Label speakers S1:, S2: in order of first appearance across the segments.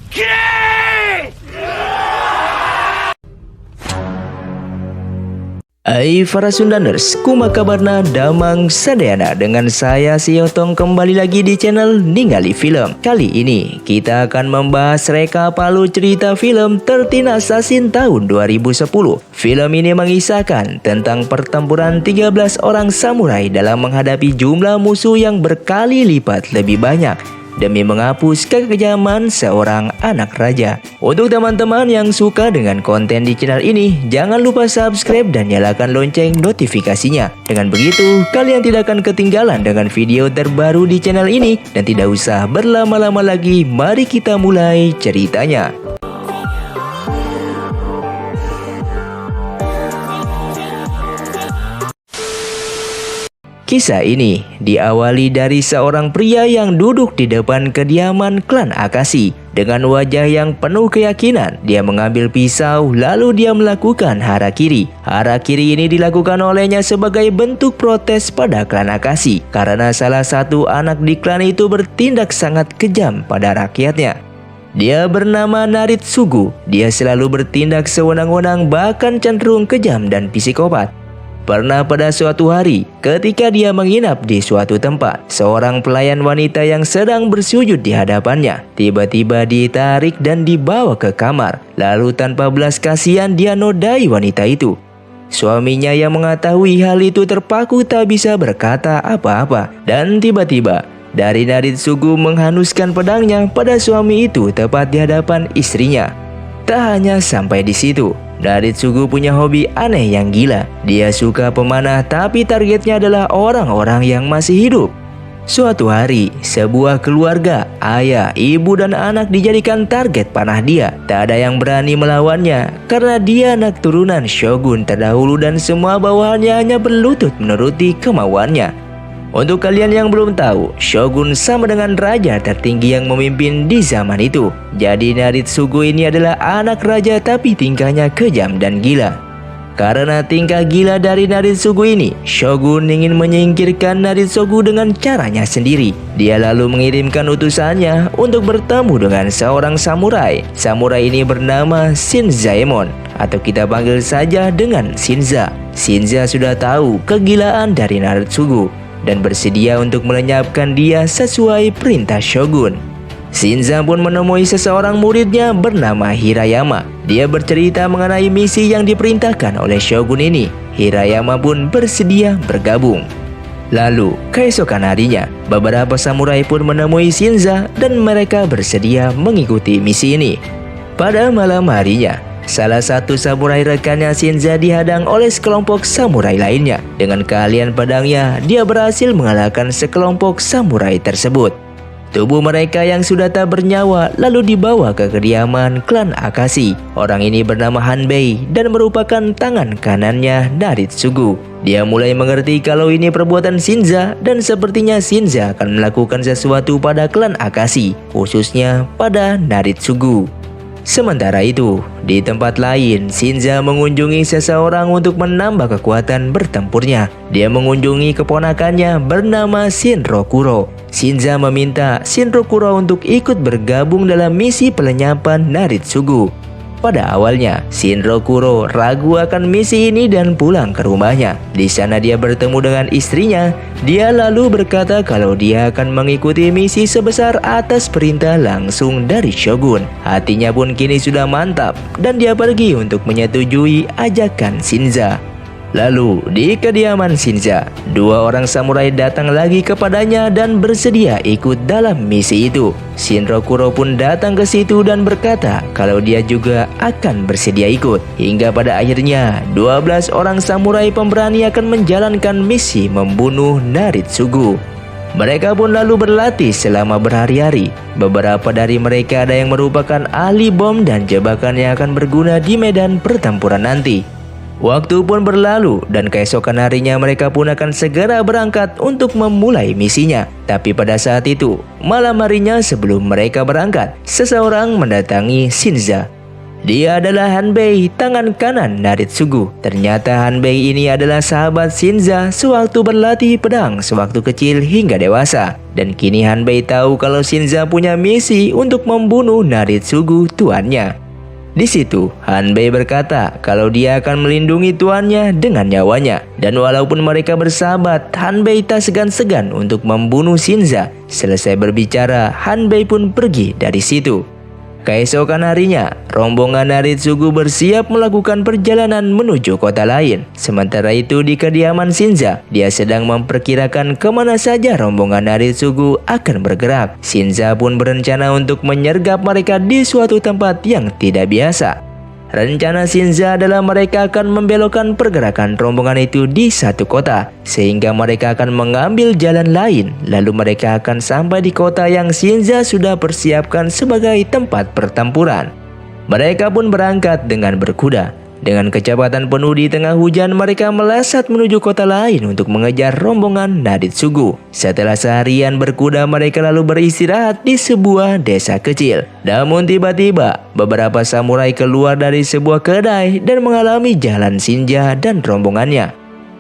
S1: Hai para Sundaners, kumaha kabarna damang sadayana. Dengan saya si Otong kembali lagi di channel Ningali Film. Kali ini kita akan membahas reka palu cerita film 13 Assassin tahun 2010. Film ini mengisahkan tentang pertempuran 13 orang samurai dalam menghadapi jumlah musuh yang berkali lipat lebih banyak demi menghapus kekejaman seorang anak raja. Untuk teman-teman yang suka dengan konten di channel ini, jangan lupa subscribe dan nyalakan lonceng notifikasinya. Dengan begitu, kalian tidak akan ketinggalan dengan video terbaru di channel ini. Dan tidak usah berlama-lama lagi, mari kita mulai ceritanya. Kisah ini diawali dari seorang pria yang duduk di depan kediaman klan Akashi. Dengan wajah yang penuh keyakinan, dia mengambil pisau lalu dia melakukan harakiri. Harakiri ini dilakukan olehnya sebagai bentuk protes pada klan Akashi karena salah satu anak di klan itu bertindak sangat kejam pada rakyatnya. Dia bernama Naritsugu. Dia selalu bertindak sewenang-wenang, bahkan cenderung kejam dan psikopat. Pernah pada suatu hari, ketika dia menginap di suatu tempat, seorang pelayan wanita yang sedang bersujud di hadapannya tiba-tiba ditarik dan dibawa ke kamar. Lalu tanpa belas kasihan dia nodai wanita itu. Suaminya yang mengetahui hal itu terpaku tak bisa berkata apa-apa. Dan tiba-tiba dari Naritsugu menghanuskan pedangnya pada suami itu tepat di hadapan istrinya. Tak hanya sampai di situ, Naritsugu punya hobi aneh yang gila. Dia suka pemanah, tapi targetnya adalah orang-orang yang masih hidup. Suatu hari, sebuah keluarga, ayah, ibu, dan anak dijadikan target panah dia. Tak ada yang berani melawannya karena dia anak turunan shogun terdahulu dan semua bawahannya hanya berlutut menuruti kemauannya. Untuk kalian yang belum tahu, shogun sama dengan raja tertinggi yang memimpin di zaman itu. Jadi Naritsugu ini adalah anak raja tapi tingkahnya kejam dan gila. Karena tingkah gila dari Naritsugu ini, shogun ingin menyingkirkan Naritsugu dengan caranya sendiri. Dia lalu mengirimkan utusannya untuk bertemu dengan seorang samurai. Samurai ini bernama Shinzaemon, atau kita panggil saja dengan Shinza. Shinza sudah tahu kegilaan dari Naritsugu dan bersedia untuk melenyapkan dia sesuai perintah shogun. Shinza pun menemui seseorang muridnya bernama Hirayama. Dia bercerita mengenai misi yang diperintahkan oleh shogun ini. Hirayama pun bersedia bergabung. Lalu keesokan harinya, beberapa samurai pun menemui Shinza dan mereka bersedia mengikuti misi ini. Pada malam harinya, salah satu samurai rekannya Shinza dihadang oleh sekelompok samurai lainnya. Dengan keahlian pedangnya, dia berhasil mengalahkan sekelompok samurai tersebut. Tubuh mereka yang sudah tak bernyawa lalu dibawa ke kediaman klan Akashi. Orang ini bernama Hanbei dan merupakan tangan kanannya Naritsugu. Dia mulai mengerti kalau ini perbuatan Shinza dan sepertinya Shinza akan melakukan sesuatu pada klan Akashi, khususnya pada Naritsugu. Sementara itu, di tempat lain, Shinza mengunjungi seseorang untuk menambah kekuatan bertempurnya. Dia mengunjungi keponakannya bernama Shinrokuro. Shinza meminta Shinrokuro untuk ikut bergabung dalam misi pelenyapan Naritsugu. Pada awalnya, Shinrokuro ragu akan misi ini dan pulang ke rumahnya. Di sana dia bertemu dengan istrinya. Dia lalu berkata kalau dia akan mengikuti misi sebesar atas perintah langsung dari shogun. Hatinya pun kini sudah mantap dan dia pergi untuk menyetujui ajakan Shinza. Lalu di kediaman Shinza, dua orang samurai datang lagi kepadanya dan bersedia ikut dalam misi itu. Shinrokuro pun datang ke situ dan berkata kalau dia juga akan bersedia ikut. Hingga pada akhirnya 12 orang samurai pemberani akan menjalankan misi membunuh Naritsugu. Mereka pun lalu berlatih selama berhari-hari. Beberapa dari mereka ada yang merupakan ahli bom dan jebakan yang akan berguna di medan pertempuran nanti. Waktu pun berlalu dan keesokan harinya mereka pun akan segera berangkat untuk memulai misinya. Tapi pada saat itu, malam harinya sebelum mereka berangkat, seseorang mendatangi Shinza. Dia adalah Hanbei, tangan kanan Naritsugu. Ternyata Hanbei ini adalah sahabat Shinza sewaktu berlatih pedang sewaktu kecil hingga dewasa. Dan kini Hanbei tahu kalau Shinza punya misi untuk membunuh Naritsugu tuannya. Di situ, Hanbei berkata kalau dia akan melindungi tuannya dengan nyawanya. Dan walaupun mereka bersahabat, Hanbei tak segan-segan untuk membunuh Shinza. Selesai berbicara, Hanbei pun pergi dari situ. Keesokan harinya, rombongan Naritsugu bersiap melakukan perjalanan menuju kota lain. Sementara itu di kediaman Shinza, dia sedang memperkirakan kemana saja rombongan Naritsugu akan bergerak. Shinza pun berencana untuk menyergap mereka di suatu tempat yang tidak biasa. Rencana Shinza adalah mereka akan membelokkan pergerakan rombongan itu di satu kota, sehingga mereka akan mengambil jalan lain. Lalu mereka akan sampai di kota yang Shinza sudah persiapkan sebagai tempat pertempuran. Mereka pun berangkat dengan berkuda. Dengan kecepatan penuh di tengah hujan, mereka melesat menuju kota lain untuk mengejar rombongan Naritsugu. Setelah seharian berkuda, mereka lalu beristirahat di sebuah desa kecil. Namun tiba-tiba, beberapa samurai keluar dari sebuah kedai dan mengalami jalan Shinza dan rombongannya.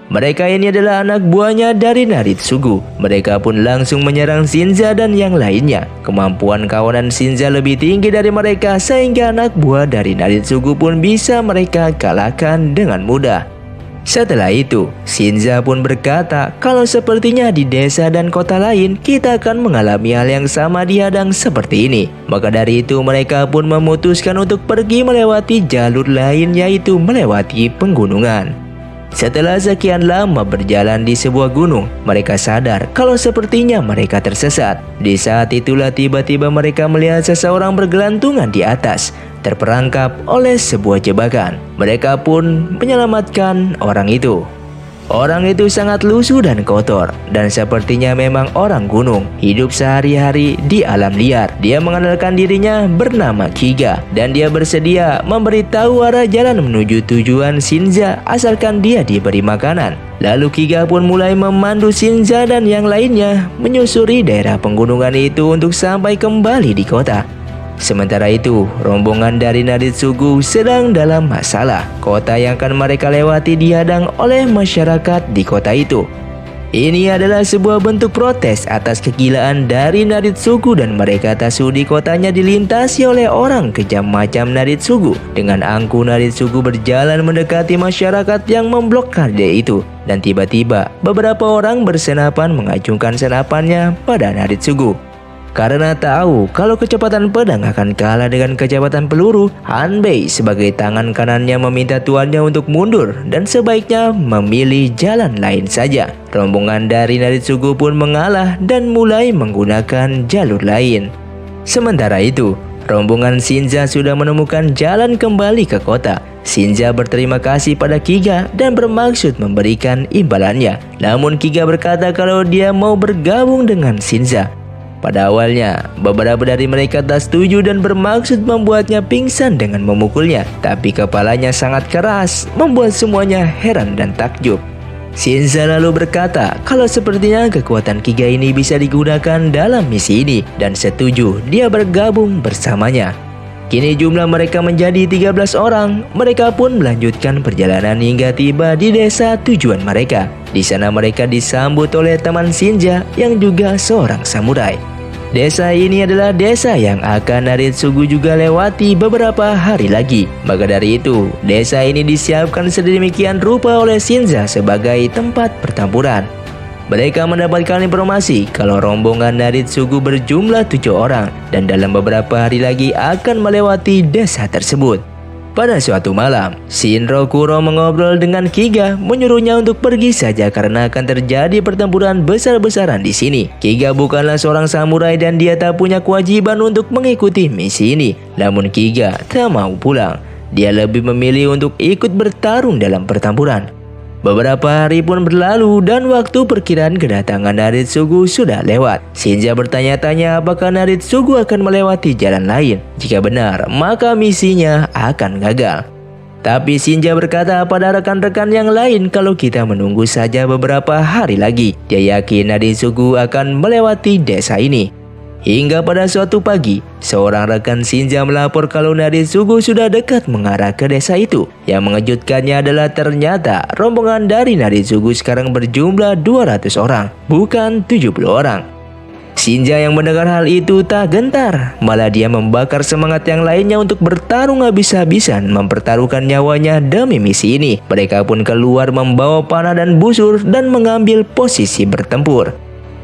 S1: Mereka ini adalah anak buahnya dari Naritsugu. Mereka pun langsung menyerang Shinza dan yang lainnya. Kemampuan kawanan Shinza lebih tinggi dari mereka sehingga anak buah dari Naritsugu pun bisa mereka kalahkan dengan mudah. Setelah itu, Shinza pun berkata kalau sepertinya di desa dan kota lain kita akan mengalami hal yang sama dihadang seperti ini. Maka dari itu mereka pun memutuskan untuk pergi melewati jalur lain, yaitu melewati penggunungan. Setelah sekian lama berjalan di sebuah gunung, mereka sadar kalau sepertinya mereka tersesat. Di saat itulah tiba-tiba mereka melihat seseorang bergelantungan di atas, terperangkap oleh sebuah jebakan. Mereka pun menyelamatkan orang itu. Orang itu sangat lusuh dan kotor, dan sepertinya memang orang gunung, hidup sehari-hari di alam liar. Dia mengenalkan dirinya bernama Kiga, dan dia bersedia memberitahu arah jalan menuju tujuan Shinza asalkan dia diberi makanan. Lalu Kiga pun mulai memandu Shinza dan yang lainnya menyusuri daerah penggunungan itu untuk sampai kembali di kota. Sementara itu, rombongan dari Naritsugu sedang dalam masalah. Kota yang akan mereka lewati dihadang oleh masyarakat di kota itu. Ini adalah sebuah bentuk protes atas kegilaan dari Naritsugu dan mereka tak sudi kotanya dilintasi oleh orang kejam macam Naritsugu. Dengan angkuh Naritsugu berjalan mendekati masyarakat yang memblokade itu. Dan tiba-tiba, beberapa orang bersenapan mengacungkan senapannya pada Naritsugu. Karena tahu kalau kecepatan pedang akan kalah dengan kecepatan peluru, Hanbei sebagai tangan kanannya meminta tuannya untuk mundur dan sebaiknya memilih jalan lain saja. Rombongan dari Naritsugu pun mengalah dan mulai menggunakan jalur lain. Sementara itu, rombongan Shinza sudah menemukan jalan kembali ke kota. Shinza berterima kasih pada Kiga dan bermaksud memberikan imbalannya. Namun Kiga berkata kalau dia mau bergabung dengan Shinza. Pada awalnya, beberapa dari mereka tak setuju dan bermaksud membuatnya pingsan dengan memukulnya. Tapi kepalanya sangat keras, membuat semuanya heran dan takjub. Shinza lalu berkata kalau sepertinya kekuatan Kiga ini bisa digunakan dalam misi ini dan setuju dia bergabung bersamanya. Kini jumlah mereka menjadi 13 orang. Mereka pun melanjutkan perjalanan hingga tiba di desa tujuan mereka. Di sana mereka disambut oleh teman Shinza yang juga seorang samurai. Desa ini adalah desa yang akan Naritsugu juga lewati beberapa hari lagi. Maka dari itu, desa ini disiapkan sedemikian rupa oleh Shinza sebagai tempat pertempuran. Mereka mendapatkan informasi kalau rombongan Naritsugu berjumlah 7 orang dan dalam beberapa hari lagi akan melewati desa tersebut. Pada suatu malam, Shinro Kuro mengobrol dengan Kiga, menyuruhnya untuk pergi saja karena akan terjadi pertempuran besar-besaran di sini. Kiga bukanlah seorang samurai dan dia tak punya kewajiban untuk mengikuti misi ini. Namun Kiga tak mau pulang. Dia lebih memilih untuk ikut bertarung dalam pertempuran. Beberapa hari pun berlalu dan waktu perkiraan kedatangan Naritsugu sudah lewat. Shinza bertanya-tanya apakah Naritsugu akan melewati jalan lain. Jika benar, maka misinya akan gagal. Tapi Shinza berkata pada rekan-rekan yang lain kalau kita menunggu saja beberapa hari lagi. Dia yakin Naritsugu akan melewati desa ini. Hingga pada suatu pagi, seorang rekan Shinza melapor kalau Naritsugu sudah dekat mengarah ke desa itu. Yang mengejutkannya adalah ternyata rombongan dari Naritsugu sekarang berjumlah 200 orang, bukan 70 orang. Shinza yang mendengar hal itu tak gentar, malah dia membakar semangat yang lainnya untuk bertarung habis-habisan mempertaruhkan nyawanya demi misi ini. Mereka pun keluar membawa panah dan busur dan mengambil posisi bertempur.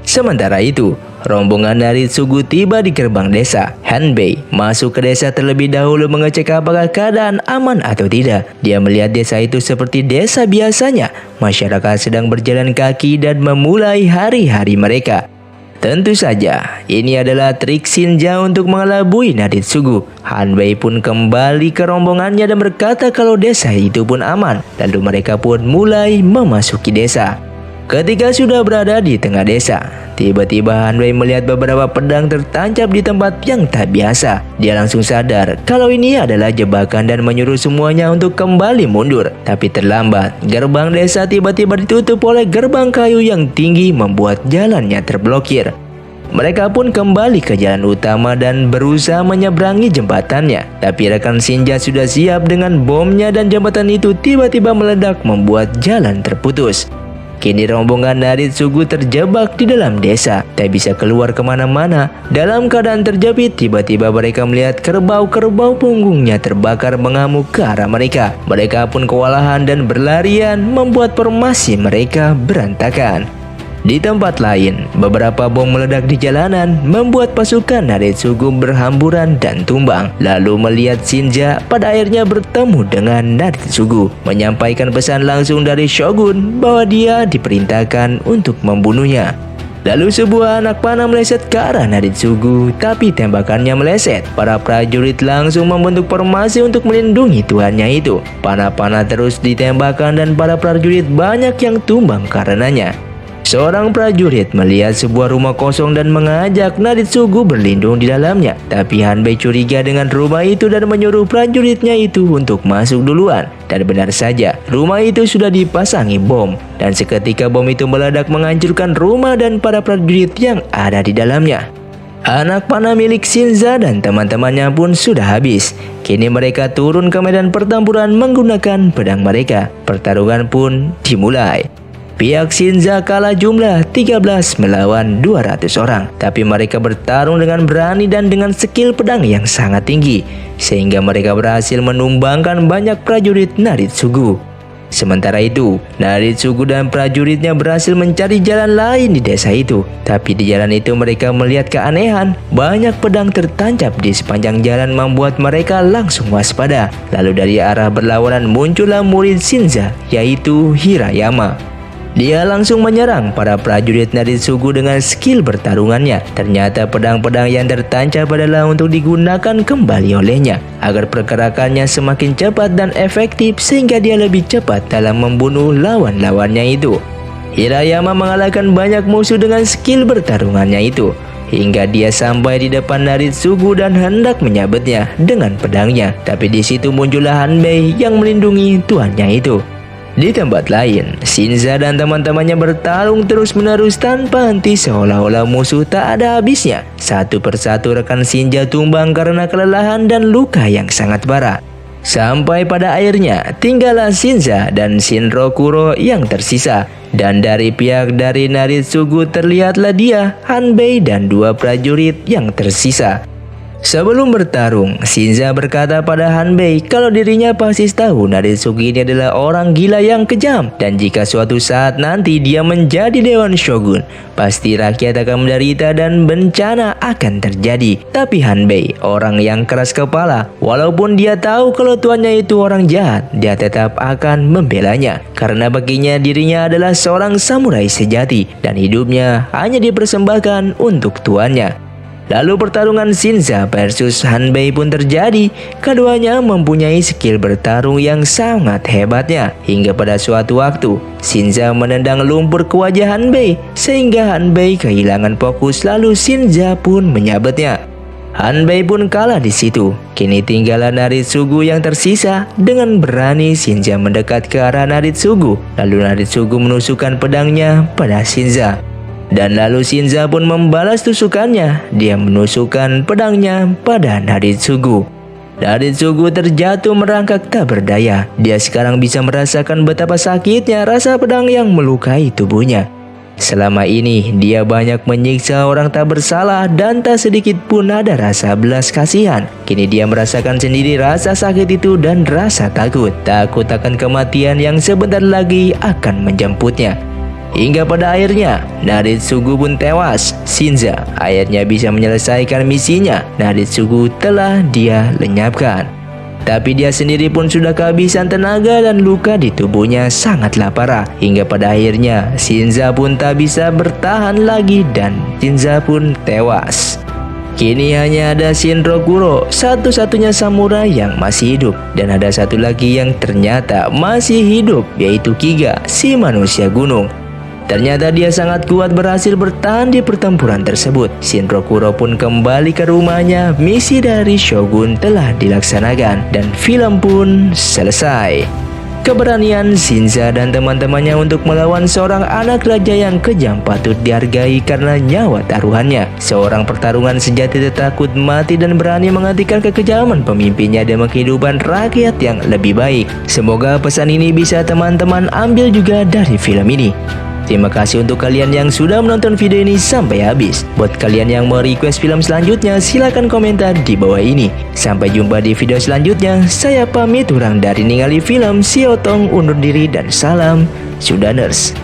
S1: Sementara itu, rombongan Naritsugu tiba di gerbang desa. Hanbei masuk ke desa terlebih dahulu mengecek apakah keadaan aman atau tidak. Dia melihat desa itu seperti desa biasanya. Masyarakat sedang berjalan kaki dan memulai hari-hari mereka. Tentu saja, ini adalah trik Shinza untuk mengelabui Naritsugu. Hanbei pun kembali ke rombongannya dan berkata kalau desa itu pun aman. Lalu mereka pun mulai memasuki desa. Ketika sudah berada di tengah desa, tiba-tiba Hanbei melihat beberapa pedang tertancap di tempat yang tak biasa. Dia langsung sadar kalau ini adalah jebakan dan menyuruh semuanya untuk kembali mundur. Tapi terlambat, gerbang desa tiba-tiba ditutup oleh gerbang kayu yang tinggi membuat jalannya terblokir. Mereka pun kembali ke jalan utama dan berusaha menyeberangi jembatannya. Tapi rekan Shinza sudah siap dengan bomnya dan jembatan itu tiba-tiba meledak membuat jalan terputus. Kini rombongan Naritsugu terjebak di dalam desa, tak bisa keluar kemana-mana. Dalam keadaan terjepit, tiba-tiba mereka melihat kerbau-kerbau punggungnya terbakar mengamuk ke arah mereka. Mereka pun kewalahan dan berlarian, membuat formasi mereka berantakan. Di tempat lain, beberapa bom meledak di jalanan, membuat pasukan Naritsugu berhamburan dan tumbang. Lalu melihat Shinza pada akhirnya bertemu dengan Naritsugu, menyampaikan pesan langsung dari Shogun bahwa dia diperintahkan untuk membunuhnya. Lalu sebuah anak panah meleset ke arah Naritsugu, tapi tembakannya meleset. Para prajurit langsung membentuk formasi untuk melindungi tuannya itu. Panah-panah terus ditembakkan dan para prajurit banyak yang tumbang karenanya. Seorang prajurit melihat sebuah rumah kosong dan mengajak Naritsugu berlindung di dalamnya. Tapi Hanbei curiga dengan rumah itu dan menyuruh prajuritnya itu untuk masuk duluan. Dan benar saja, rumah itu sudah dipasangi bom. Dan seketika bom itu meledak menghancurkan rumah dan para prajurit yang ada di dalamnya. Anak panah milik Shinza dan teman-temannya pun sudah habis. Kini mereka turun ke medan pertempuran menggunakan pedang mereka. Pertarungan pun dimulai. Pihak Shinza kalah jumlah 13 melawan 200 orang. Tapi mereka bertarung dengan berani dan dengan skill pedang yang sangat tinggi. Sehingga mereka berhasil menumbangkan banyak prajurit Naritsugu. Sementara itu, Naritsugu dan prajuritnya berhasil mencari jalan lain di desa itu. Tapi di jalan itu mereka melihat keanehan. Banyak pedang tertancap di sepanjang jalan membuat mereka langsung waspada. Lalu dari arah berlawanan muncullah murid Shinza, yaitu Hirayama. Dia langsung menyerang para prajurit Naritsugu dengan skill bertarungannya. Ternyata pedang-pedang yang tertancap adalah untuk digunakan kembali olehnya agar pergerakannya semakin cepat dan efektif sehingga dia lebih cepat dalam membunuh lawan-lawannya itu. Hirayama mengalahkan banyak musuh dengan skill bertarungannya itu hingga dia sampai di depan Naritsugu dan hendak menyabetnya dengan pedangnya. Tapi di situ muncullah Hanbei yang melindungi tuannya itu. Di tempat lain, Shinza dan teman-temannya bertarung terus-menerus tanpa henti seolah-olah musuh tak ada habisnya. Satu persatu rekan Shinza tumbang karena kelelahan dan luka yang sangat parah. Sampai pada akhirnya tinggallah Shinza dan Shinrokuro yang tersisa. Dan dari pihak dari Naritsugu terlihatlah dia, Hanbei dan dua prajurit yang tersisa. Sebelum bertarung, Shinza berkata pada Hanbei kalau dirinya pasti tahu Naritsugu ini adalah orang gila yang kejam. Dan jika suatu saat nanti dia menjadi Dewan Shogun, pasti rakyat akan menderita dan bencana akan terjadi. Tapi Hanbei, orang yang keras kepala, walaupun dia tahu kalau tuannya itu orang jahat, dia tetap akan membelanya. Karena baginya dirinya adalah seorang samurai sejati dan hidupnya hanya dipersembahkan untuk tuannya. Lalu pertarungan Shinza versus Hanbei pun terjadi. Keduanya mempunyai skill bertarung yang sangat hebatnya. Hingga pada suatu waktu, Shinza menendang lumpur ke wajah Hanbei sehingga Hanbei kehilangan fokus, lalu Shinza pun menyabetnya. Hanbei pun kalah di situ. Kini tinggallah Naritsugu yang tersisa. Dengan berani Shinza mendekat ke arah Naritsugu. Lalu Naritsugu menusukkan pedangnya pada Shinza. Dan lalu Shinza pun membalas tusukannya. Dia menusukkan pedangnya pada Naritsugu. Naritsugu terjatuh merangkak tak berdaya. Dia sekarang bisa merasakan betapa sakitnya rasa pedang yang melukai tubuhnya. Selama ini dia banyak menyiksa orang tak bersalah dan tak sedikit pun ada rasa belas kasihan. Kini dia merasakan sendiri rasa sakit itu dan rasa takut. Takut akan kematian yang sebentar lagi akan menjemputnya. Hingga pada akhirnya Naritsugu pun tewas. Shinza akhirnya bisa menyelesaikan misinya. Naritsugu telah dia lenyapkan. Tapi dia sendiri pun sudah kehabisan tenaga dan luka di tubuhnya sangatlah parah. Hingga pada akhirnya Shinza pun tak bisa bertahan lagi dan Shinza pun tewas. Kini hanya ada Shinrokuro, satu-satunya samurai yang masih hidup. Dan ada satu lagi yang ternyata masih hidup, yaitu Kiga, si manusia gunung. Ternyata dia sangat kuat berhasil bertahan di pertempuran tersebut. Shinrokuro pun kembali ke rumahnya. Misi dari Shogun telah dilaksanakan dan film pun selesai. Keberanian Shinza dan teman-temannya untuk melawan seorang anak raja yang kejam patut dihargai karena nyawa taruhannya. Seorang pertarungan sejati takut mati dan berani menghentikan kekejaman pemimpinnya demi kehidupan rakyat yang lebih baik. Semoga pesan ini bisa teman-teman ambil juga dari film ini. Terima kasih untuk kalian yang sudah menonton video ini sampai habis. Buat kalian yang mau request film selanjutnya, silahkan komentar di bawah ini. Sampai jumpa di video selanjutnya. Saya pamit urang dari ningali film. Si Otong undur diri dan salam Sudaners.